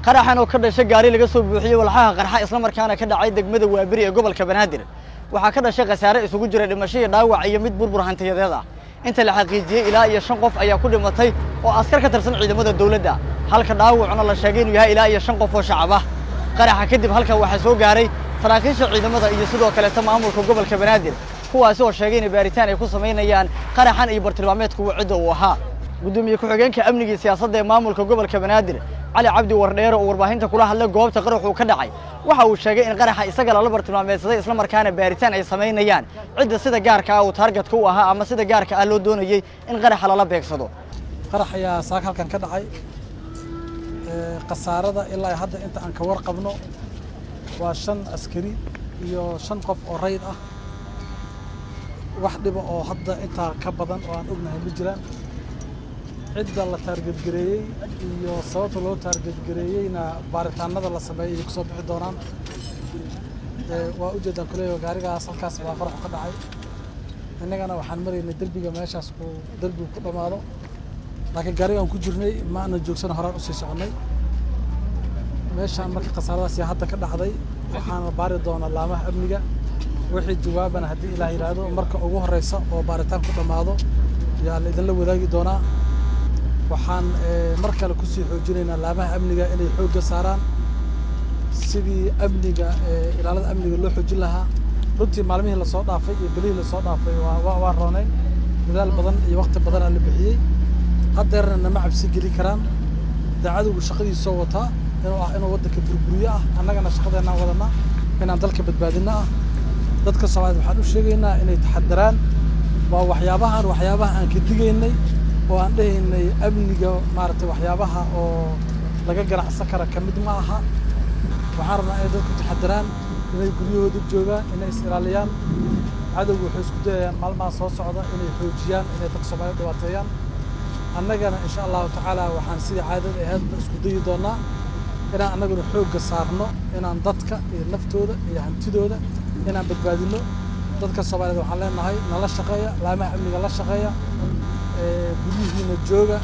qaraxan oo ka dhashay gaari laga soo buuxiyay walxaha qarxa isla markaana ka dhacay degmada Waaberi ee gobolka Banaadir waxa ka dhashay khasaare isugu jira dhimasho iyo dhaawac iyo mid burbur hantiyadeed ah inta la xaqiijiyay ilaa iyo 5 qof ayaa ku dhimatay oo askar ka tirsan ciidamada dawladda halka dhaawacna la sheegay inuu yahay ilaa iyo 5 qof oo shacab ah qaraxa kadib halka waxa soo gaaray saraakiisha ciidamada iyo sidoo kale maamulka gobolka Banaadir kuwaas oo sheegay in baaritaan ay ku sameynayaan qaraxan iyo bartilmaameedku wacdo uu ahaa gudoomiye ku-xigeenka amniga iyo siyaasadda ee maamulka gobolka Banaadir علي عبدي وردير وورباهنتا kula hadlay goobta qaraxu ka dhacay waxa uu sheegay in qaraxa isaga la bartilmaameedsaday isla markaana baaritaan ay sameynayaan cid sida gaarka ah oo target ku ahaa ama sida gaarka ah loo doonayay in qaraxa la beegsado qarax ayaa saak halkan ka dhacay qasaarada ilaa hadda inta aan ka warqabno waa 5 askari iyo 5 qof oo rayd ah wax dhiba oo hadda inta ka badan oo aan ognahay ma jiraan عدة الله تارجت جريء iyo sababta loo target gareeyayna baaritaanada la sameeyay ku soo bixi doonaan waa u jeedaan kale gaarigaas halkaas waa qarax ka dhacay annagana waxaan mareynay darbiga meeshaas oo darbigu ku dhamaado laakiin gaarigan ku jirnay ma aan joogsan horaan u sii soconay meeshaan markii qasaaradaas hadda ka dhacday waxaan baari doonaa laamaha amniga wixii jawaabana hadii Ilaahay yiraahdo marka ugu horeysa oo baaritaan ku dhamaado yaa la idin la wadaagi doonaa waxaan markale ku sii xoojinaynaa laamaha amniga inay xoog saaraan sidii amniga ilaalada amniga loo xoojin lahaa runtii maalmihii la soo dhaafay iyo bilihii la soo dhaafay waa roonay dadaal badan iyo waqti badan la bixiyay haddeerna ma cabsi geli karaan daacadu shaqadiisa soo wata inuu waddanka burburiyo ah annagana shaqadeena wadana inaan dalka badbaadina ah dadka Soomaaliyeed waxaan u sheegaynaa inay taxadaraan waa waxyaabaha aan ka digaynay oo aan dhahaynay amniga maartay waxyaabaha oo laga ganacsan kara kamid ma aha waxaan rabnaa in dadku taxadaraan inay guryahooda joogaan inay israeliyaan cadawgu wuxuu isku dayayaan maalmaha soo socda inay xoojiyaan inay dadka Soomaaliyeed dhawaateeyaan annagana insha Allah tacaala waxaan sidii caadada ahayd isku dayi doonaa inaan annaguna xoog saarno inaan dadka iyo naftooda iyo hantidooda inaan badbaadino dadka Soomaaliyeed waxaan leenahay nala shaqeeya laamaha amniga la shaqeeya guryihiina jooga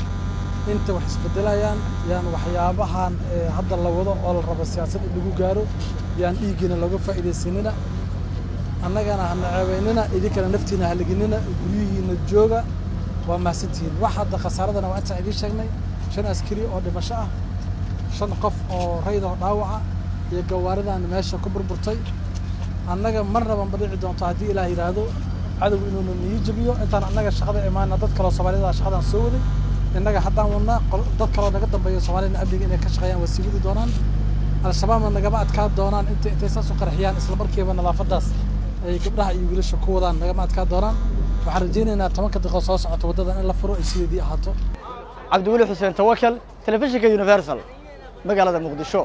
inta wax isbedelayaan yaan waxyaabahan hadda la wado oo la rabo siyaasad in lagu gaaro yaan dhiigina laga faa'iideysanina annagana hana ceebeynina idinkana naftiina haliginina guryihiina jooga waa maasantiin wax hadda khasaaradana waa inta idin sheegnay 5 askari oo dhimasho ah 5 qof oo rayd oo dhaawaca iyo gawaaridan meesha ku burburtay annaga marnaba ma dhici doonto hadii Ilaahay yiraahdo cadawgu inuu niyajibiyo intaan annaga shaqada imaana dad kale Soomaaliyeed shaqadan soo waday innaga haddaan wadna dad kale naga dambeeyo Soomaaliyeed amniga inay ka shaqeeyaan wasiibada doonaan al-shabaab naga adkaa doonaan intay saas u qarxiyaan isla markiiba nadaafadaas ay gabdhaha iyo wiilasha ku wadaan naga adkaa doonaan waxaan rajaynaynaa 10 daqiiqo soo socota wadadan in la furo ay sidii ahaato Cabdi Wali Xuseen Tawakkal telefishinka Universal magaalada Muqdisho